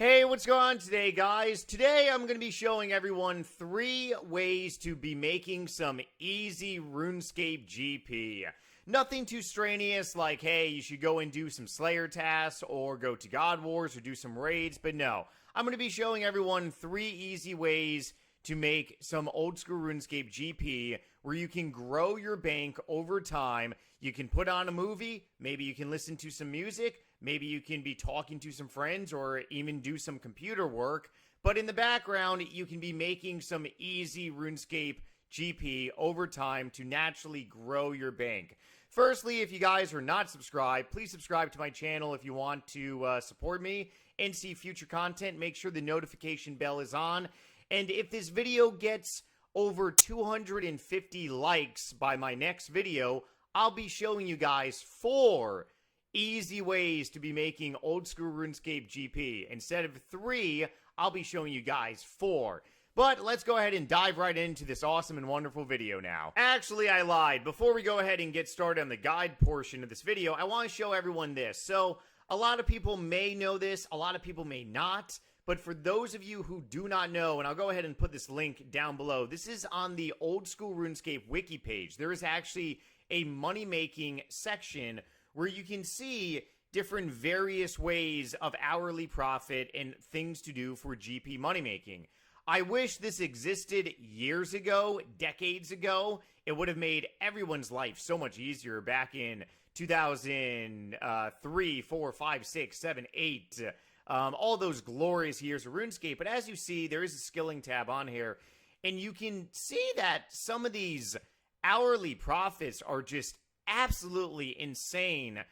Hey, what's going on today, guys? Today I'm going to be showing everyone 3 ways to be making some easy RuneScape GP. Nothing too strenuous like, hey, you should go and do some Slayer tasks or go to God Wars or do some raids, but no. I'm going to be showing everyone 3 easy ways to make some old school RuneScape GP where you can grow your bank over time. You can put on a movie, maybe you can listen to some music, maybe you can be talking to some friends or even do some computer work. But in the background, you can be making some easy RuneScape GP over time to naturally grow your bank. Firstly, if you guys are not subscribed, please subscribe to my channel if you want to support me and see future content. Make sure the notification bell is on. And if this video gets over 250 likes by my next video, I'll be showing you guys 4 easy ways to be making old school RuneScape GP. Instead of 3, I'll be showing you guys 4. But let's go ahead and dive right into this awesome and wonderful video now. Actually, I lied. Before we go ahead and get started on the guide portion of this video, I want to show everyone this. So, a lot of people may know this, a lot of people may not. But for those of you who do not know, and I'll go ahead and put this link down below, this is on the Old School RuneScape Wiki page. There is actually a money-making section where you can see different various ways of hourly profit and things to do for GP money-making. I wish this existed years ago, decades ago. It would have made everyone's life so much easier back in 2003, 4, 5, 6, 7, 8... all those glorious years of RuneScape. But as you see, there is a skilling tab on here, and you can see that some of these hourly profits are just absolutely insane.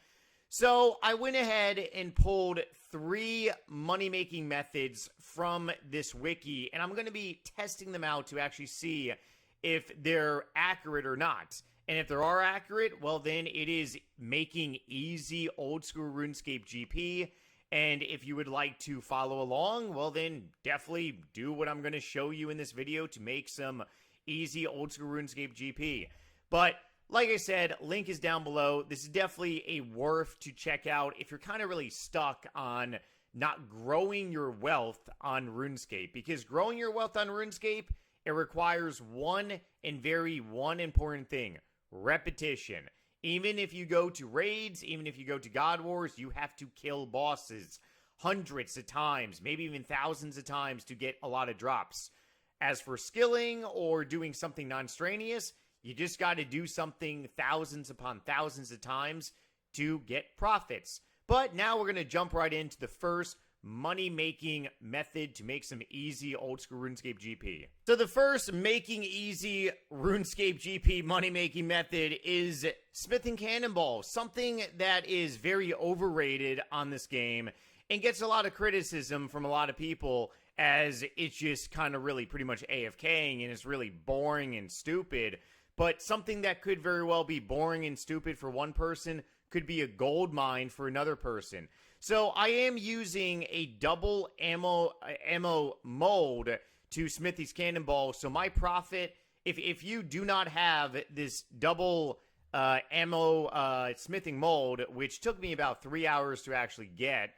So I went ahead and pulled 3 money-making methods from this wiki, and I'm going to be testing them out to actually see if they're accurate or not. And if they are accurate, well then it is making easy old school RuneScape GP. And if you would like to follow along, well then definitely do what I'm going to show you in this video to make some easy old school RuneScape GP. But like I said, link is down below. This is definitely a worth to check out if you're kind of really stuck on not growing your wealth on RuneScape. Because growing your wealth on RuneScape, it requires one important thing: repetition. Even if you go to raids, even if you go to God Wars, you have to kill bosses hundreds of times, maybe even thousands of times to get a lot of drops. As for skilling or doing something non-strenuous, you just got to do something thousands upon thousands of times to get profits. But now we're going to jump right into the first money-making method to make some easy old school RuneScape GP. So the first making easy RuneScape GP money-making method is smithing cannonballs, something that is very overrated on this game and gets a lot of criticism from a lot of people as it's just kind of really pretty much AFKing and it's really boring and stupid. But something that could very well be boring and stupid for one person could be a gold mine for another person. So I am using a double ammo mold to smith these cannonballs. So my profit, if you do not have this double ammo smithing mold, which took me about 3 hours to actually get,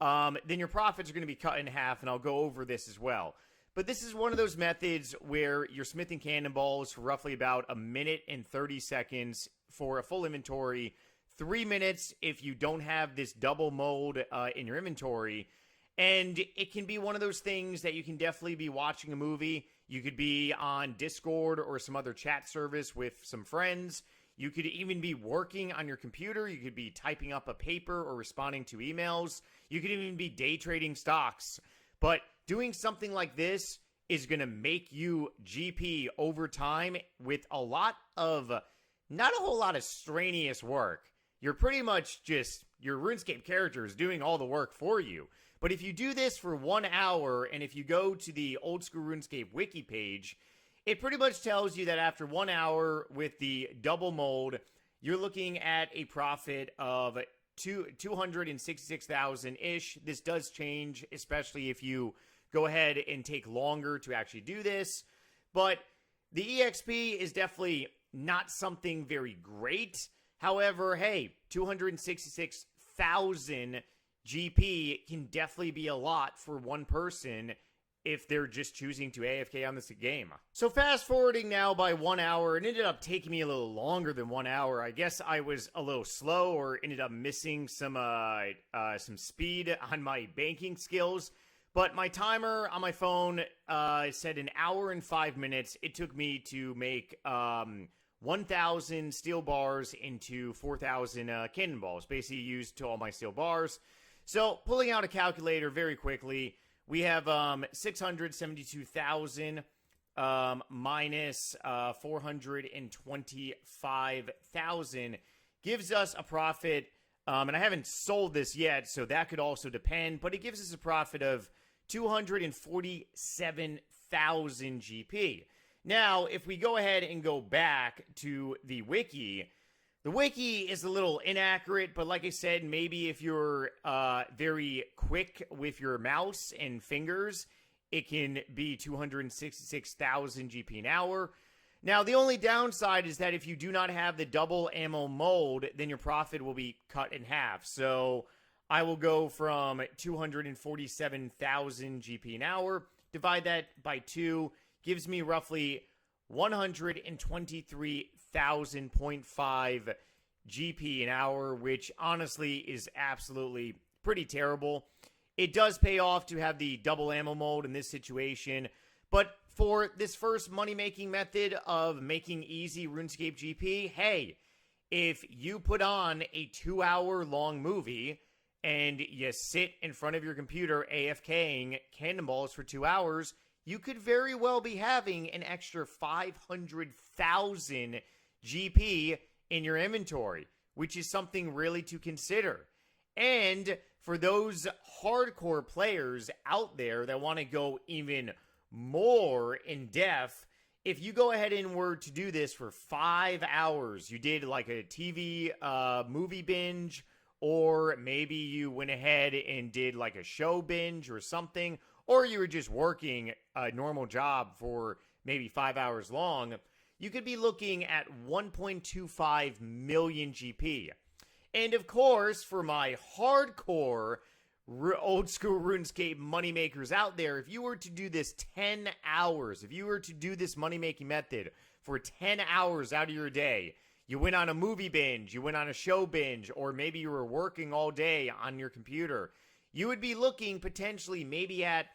then your profits are going to be cut in half, and I'll go over this as well. But this is one of those methods where you're smithing cannonballs for roughly about 1 minute and 30 seconds for a full inventory. 3 minutes if you don't have this double mold in your inventory. And it can be one of those things that you can definitely be watching a movie. You could be on Discord or some other chat service with some friends. You could even be working on your computer. You could be typing up a paper or responding to emails. You could even be day trading stocks. But doing something like this is going to make you GP over time with a lot of, not a whole lot of strenuous work. You're pretty much just, your RuneScape character is doing all the work for you. But if you do this for 1 hour, and if you go to the Old School RuneScape Wiki page, it pretty much tells you that after 1 hour with the double mold, you're looking at a profit of 266,000-ish. This does change, especially if you go ahead and take longer to actually do this. But the EXP is definitely not something very great. However, hey, 266,000 GP can definitely be a lot for one person if they're just choosing to AFK on this game. So fast forwarding now by 1 hour, it ended up taking me a little longer than 1 hour. I guess I was a little slow or ended up missing some speed on my banking skills. But my timer on my phone said 1 hour and 5 minutes. It took me to make 1,000 steel bars into 4,000 cannonballs. Basically used to all my steel bars. So pulling out a calculator very quickly, we have 672,000 minus 425,000 gives us a profit. And I haven't sold this yet, so that could also depend. But it gives us a profit of 247,000 GP. Now, if we go ahead and go back to the wiki is a little inaccurate, but like I said, maybe if you're very quick with your mouse and fingers, it can be 266,000 GP an hour. Now, the only downside is that if you do not have the double ammo mode, then your profit will be cut in half. So I will go from 247,000 GP an hour, divide that by 2, gives me roughly 123,000.5 GP an hour, which honestly is absolutely pretty terrible. It does pay off to have the double ammo mode in this situation, but for this first money-making method of making easy RuneScape GP, hey, if you put on a 2-hour-long movie and you sit in front of your computer AFKing cannonballs for 2 hours, you could very well be having an extra 500,000 GP in your inventory, which is something really to consider. And for those hardcore players out there that want to go even more in depth, if you go ahead and were to do this for 5 hours, you did like a TV movie binge, or maybe you went ahead and did like a show binge or something, or you were just working a normal job for maybe 5 hours long, you could be looking at 1.25 million GP. And of course, for my hardcore old school RuneScape moneymakers out there, if you were to do this 10 hours, if you were to do this money-making method for 10 hours out of your day, you went on a movie binge, you went on a show binge, or maybe you were working all day on your computer, you would be looking potentially maybe at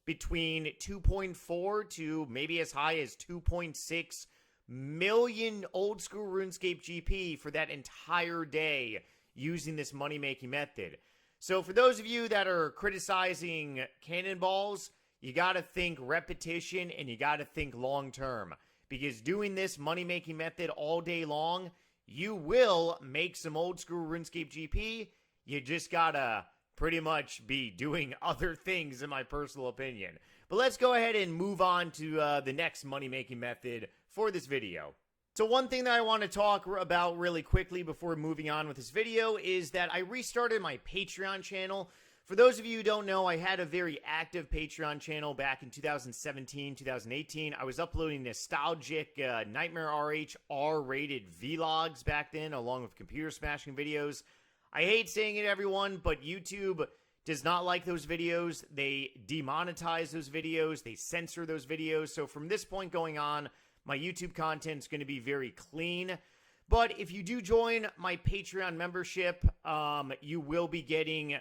between 2.4 to maybe as high as 2.6 million old school RuneScape GP for that entire day using this money-making method. So for those of you that are criticizing cannonballs, you got to think repetition and you got to think long-term. Because doing this money-making method all day long, you will make some old school RuneScape GP. You just got to pretty much be doing other things, in my personal opinion. But let's go ahead and move on to the next money-making method for this video. So one thing that I want to talk about really quickly before moving on with this video is that I restarted my Patreon channel. For those of you who don't know, I had a very active Patreon channel back in 2017, 2018. I was uploading nostalgic NightmareRH R-rated vlogs back then, along with computer smashing videos. I hate saying it, everyone, but YouTube does not like those videos. They demonetize those videos. They censor those videos. So from this point going on, my YouTube content is going to be very clean. But if you do join my Patreon membership, you will be getting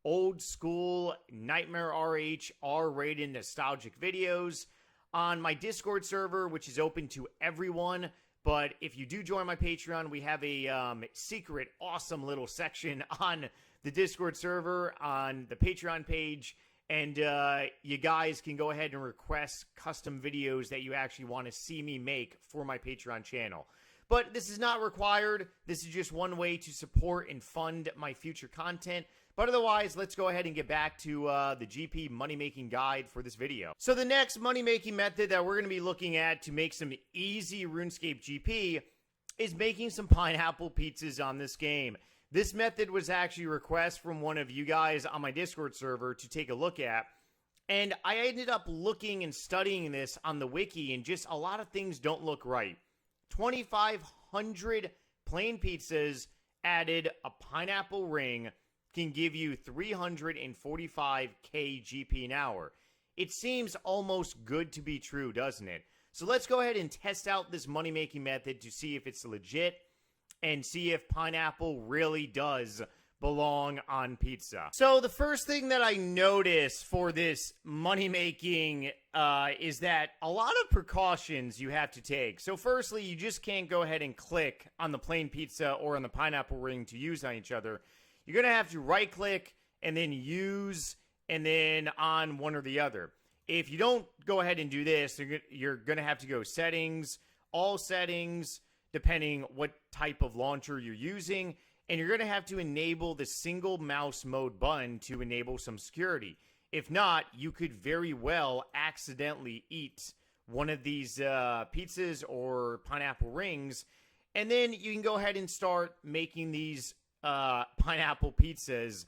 old school NightmareRH R-rated nostalgic videos on my Discord server, which is open to everyone. But if you do join my Patreon, we have a secret, awesome little section on the Discord server on the Patreon page. And you guys can go ahead and request custom videos that you actually want to see me make for my Patreon channel. But this is not required. This is just one way to support and fund my future content. But otherwise, let's go ahead and get back to the GP money-making guide for this video. So the next money-making method that we're going to be looking at to make some easy RuneScape GP is making some pineapple pizzas on this game. This method was actually a request from one of you guys on my Discord server to take a look at. And I ended up looking and studying this on the wiki, and just a lot of things don't look right. 2,500 plain pizzas added a pineapple ring can give you 345k GP an hour. It seems almost good to be true, doesn't it? So let's go ahead and test out this money-making method to see if it's legit and see if pineapple really does belong on pizza. So the first thing that I notice for this money-making is that a lot of precautions you have to take. So firstly, you just can't go ahead and click on the plain pizza or on the pineapple ring to use on each other. You're going to have to right-click and then use and then on one or the other. If you don't go ahead and do this, you're going to have to go settings, all settings, depending what type of launcher you're using. And you're going to have to enable the single mouse mode button to enable some security. If not, you could very well accidentally eat one of these pizzas or pineapple rings. And then you can go ahead and start making these pineapple pizzas.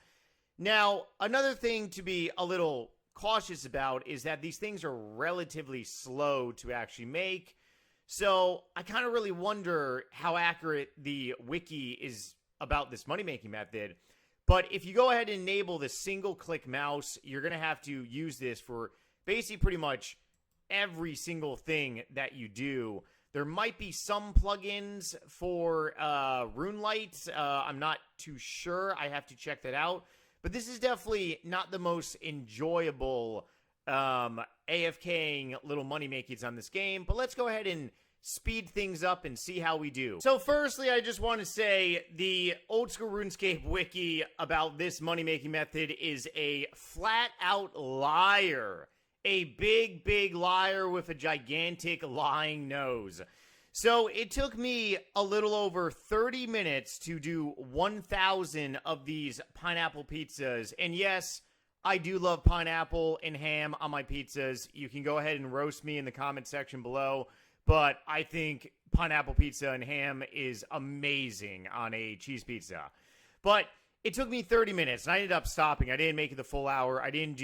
Now, another thing to be a little cautious about is that these things are relatively slow to actually make. So I kind of really wonder how accurate the wiki is about this money-making method. But if you go ahead and enable the single-click mouse, you're going to have to use this for basically pretty much every single thing that you do. There might be some plugins for RuneLite. I'm not too sure. I have to check that out. But this is definitely not the most enjoyable AFKing little money-makings on this game. But let's go ahead and speed things up and see how we do. So firstly, I just want to say the old school RuneScape wiki about this money-making method is a flat-out liar. A big, big liar with a gigantic lying nose. So it took me a little over 30 minutes to do 1,000 of these pineapple pizzas. And yes, I do love pineapple and ham on my pizzas. You can go ahead and roast me in the comment section below. But I think pineapple pizza and ham is amazing on a cheese pizza. But it took me 30 minutes, and I ended up stopping. I didn't make it the full hour. I didn't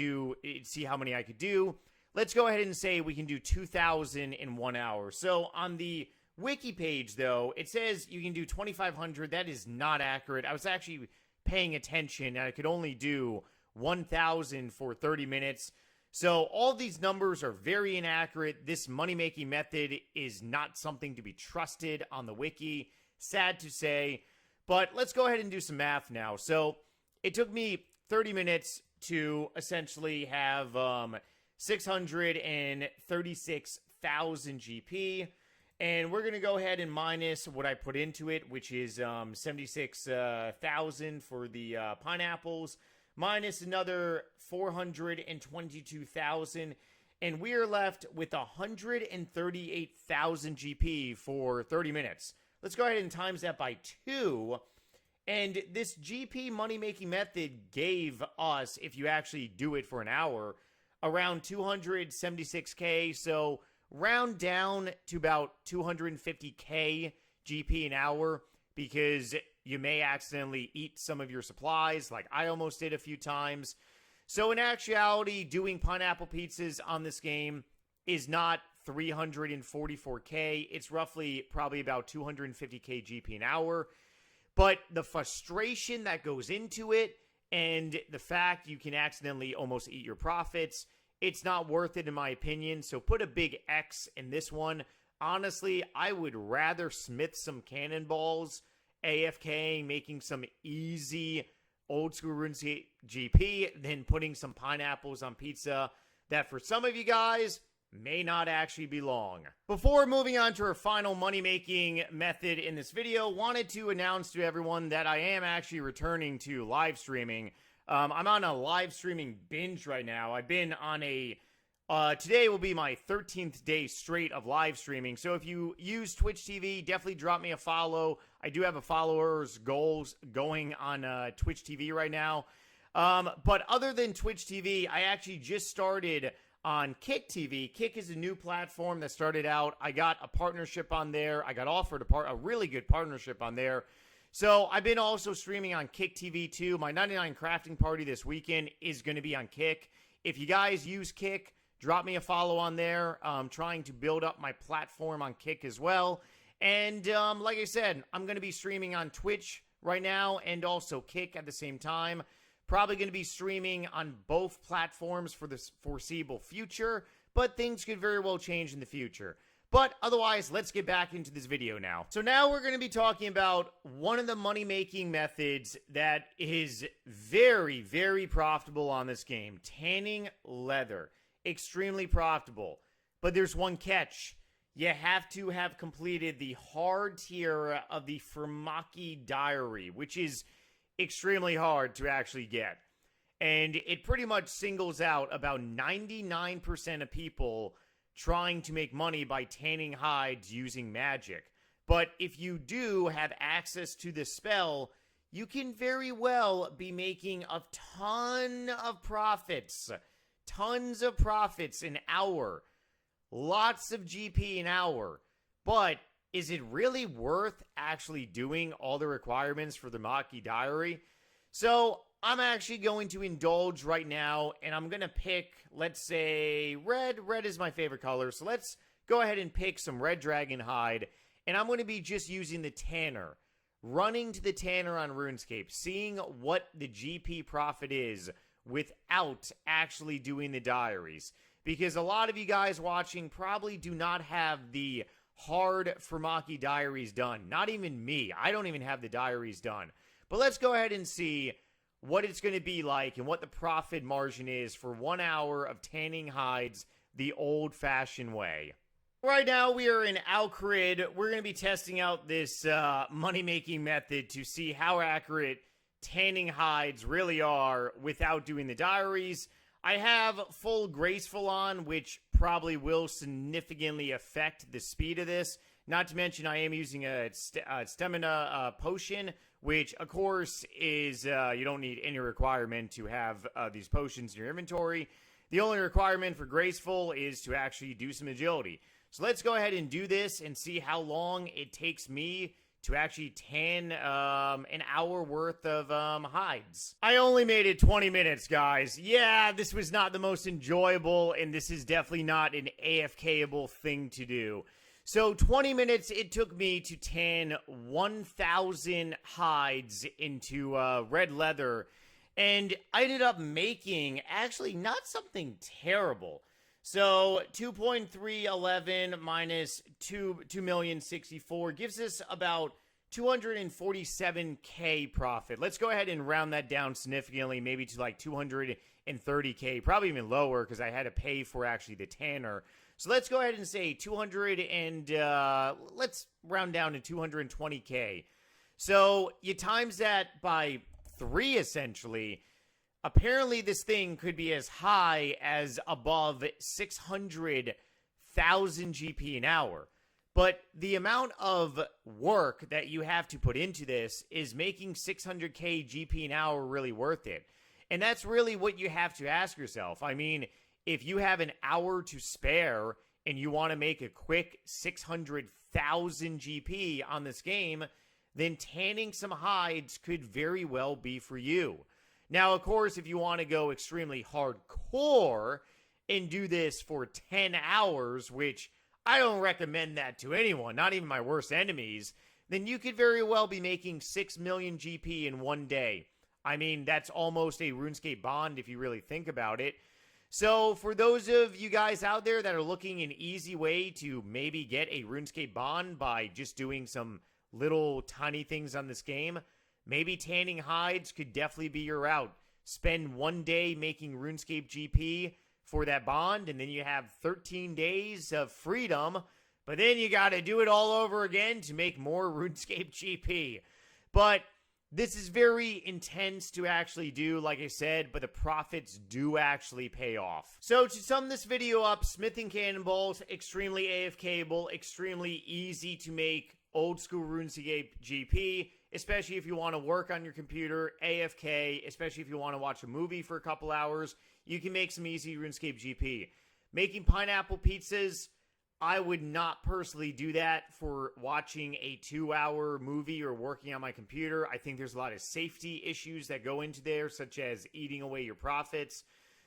see how many I could do. Let's go ahead and say we can do 2,000 in 1 hour. So on the wiki page, though, it says you can do 2,500. That is not accurate. I was actually paying attention, and I could only do 1,000 for 30 minutes. So all these numbers are very inaccurate. This money-making method is not something to be trusted on the wiki. Sad to say. But let's go ahead and do some math now. So it took me 30 minutes to essentially have 636,000 GP. And we're going to go ahead and minus what I put into it, which is 76,000 for the pineapples. Minus another 422,000, and we are left with 138,000 GP for 30 minutes. Let's go ahead and times that by 2, and this GP money-making method gave us, if you actually do it for an hour, around 276k, so round down to about 250k GP an hour, because you may accidentally eat some of your supplies, like I almost did a few times. So in actuality, doing pineapple pizzas on this game is not 344k. It's roughly probably about 250k GP an hour. But the frustration that goes into it and the fact you can accidentally almost eat your profits, it's not worth it in my opinion. So put a big X in this one. Honestly, I would rather smith some cannonballs AFK, making some easy old school RuneScape GP, then putting some pineapples on pizza that for some of you guys may not actually belong. Before moving on to our final money-making method in this video, wanted to announce to everyone that I am actually returning to live streaming. I'm on a live streaming binge right now. I've been on a today will be my 13th day straight of live streaming. So if you use Twitch TV, definitely drop me a follow. I do have a followers goals going on Twitch TV right now. But other than Twitch TV, I actually just started on Kick TV. Kick is a new platform that started out. I got a partnership on there. I got offered a really good partnership on there. So I've been also streaming on Kick TV too. My 99 crafting party this weekend is going to be on Kick. If you guys use Kick, drop me a follow on there. I'm trying to build up my platform on Kick as well. And like I said, I'm going to be streaming on Twitch right now and also Kick at the same time. Probably going to be streaming on both platforms for the foreseeable future, but things could very well change in the future. But otherwise, let's get back into this video now. So now we're going to be talking about one of the money-making methods that is very, very profitable on this game. Tanning leather. Extremely profitable. But there's one catch. You have to have completed the hard tier of the Firmaki Diary, which is extremely hard to actually get. And it pretty much singles out about 99% of people trying to make money by tanning hides using magic. But if you do have access to the spell, you can very well be making a ton of profits. Tons of profits an hour. Lots of GP an hour. But is it really worth actually doing all the requirements for the Maki Diary? So I'm actually going to indulge right now, and I'm going to pick, let's say, red. Red is my favorite color, so let's go ahead and pick some red dragon hide, and I'm going to be just using the tanner. Running to the tanner on RuneScape, seeing what the GP profit is without actually doing the diaries. Because a lot of you guys watching probably do not have the hard Firmaki diaries done. Not even me. I don't even have the diaries done. But let's go ahead and see what it's going to be like and what the profit margin is for 1 hour of tanning hides the old-fashioned way. Right now, we are in Alcrid. We're going to be testing out this money-making method to see how accurate tanning hides really are without doing the diaries. I have full Graceful on, which probably will significantly affect the speed of this. Not to mention, I am using a stamina potion, which, of course, is you don't need any requirement to have these potions in your inventory. The only requirement for Graceful is to actually do some agility. So let's go ahead and do this and see how long it takes me to actually tan an hour worth of hides. I only made it 20 minutes, guys. Yeah, this was not the most enjoyable, and this is definitely not an AFK-able thing to do. So 20 minutes it took me to tan 1,000 hides into red leather, and I ended up making actually not something terrible. So 2.311 minus 2,064,000 gives us about 247K profit. Let's go ahead and round that down significantly, maybe to like 230K, probably even lower because I had to pay for actually the tanner. So let's go ahead and say 200 and let's round down to 220K. So you times that by 3 essentially. Apparently this thing could be as high as above 600,000 GP an hour. But the amount of work that you have to put into this is making 600K GP an hour really worth it. And that's really what you have to ask yourself. I mean, if you have an hour to spare and you want to make a quick 600,000 GP on this game, then tanning some hides could very well be for you. Now, of course, if you want to go extremely hardcore and do this for 10 hours, which I don't recommend that to anyone, not even my worst enemies, then you could very well be making 6 million GP in one day. I mean, that's almost a RuneScape bond if you really think about it. So for those of you guys out there that are looking an easy way to maybe get a RuneScape bond by just doing some little tiny things on this game, maybe tanning hides could definitely be your route. Spend 1 day making RuneScape GP for that bond, and then you have 13 days of freedom, but then you got to do it all over again to make more RuneScape GP. But this is very intense to actually do, like I said, but the profits do actually pay off. So to sum this video up, smithing cannonballs, extremely AFK-able, extremely easy to make old school RuneScape GP, especially if you want to work on your computer, AFK, especially if you want to watch a movie for a couple hours, you can make some easy RuneScape GP. Making pineapple pizzas, I would not personally do that for watching a 2-hour movie or working on my computer. I think there's a lot of safety issues that go into there, such as eating away your profits.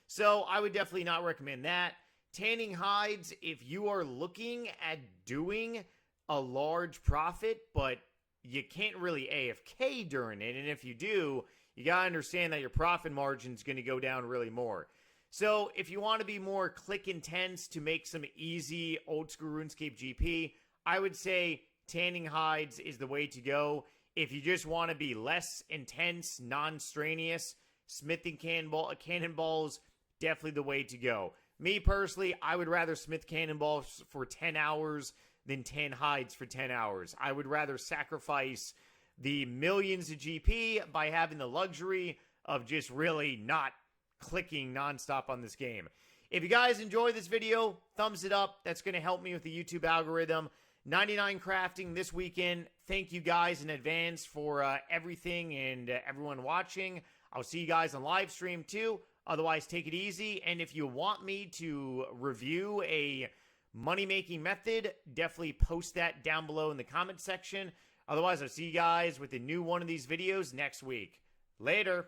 So I would definitely not recommend that. Tanning hides, if you are looking at doing a large profit, but you can't really AFK during it. And if you do, you got to understand that your profit margin is going to go down really more. So if you want to be more click intense to make some easy old school RuneScape GP, I would say tanning hides is the way to go. If you just want to be less intense, non-strenuous, smithing cannonballs, definitely the way to go. Me personally, I would rather smith cannonballs for 10 hours than 10 hides for 10 hours. I would rather sacrifice the millions of GP by having the luxury of just really not clicking nonstop on this game. If you guys enjoyed this video, thumbs it up. That's going to help me with the YouTube algorithm. 99 crafting this weekend. Thank you guys in advance for everything and everyone watching. I'll see you guys on live stream too. Otherwise, take it easy. And if you want me to review a money-making method, definitely post that down below in the comment section. Otherwise, I'll see you guys with a new one of these videos next week. Later.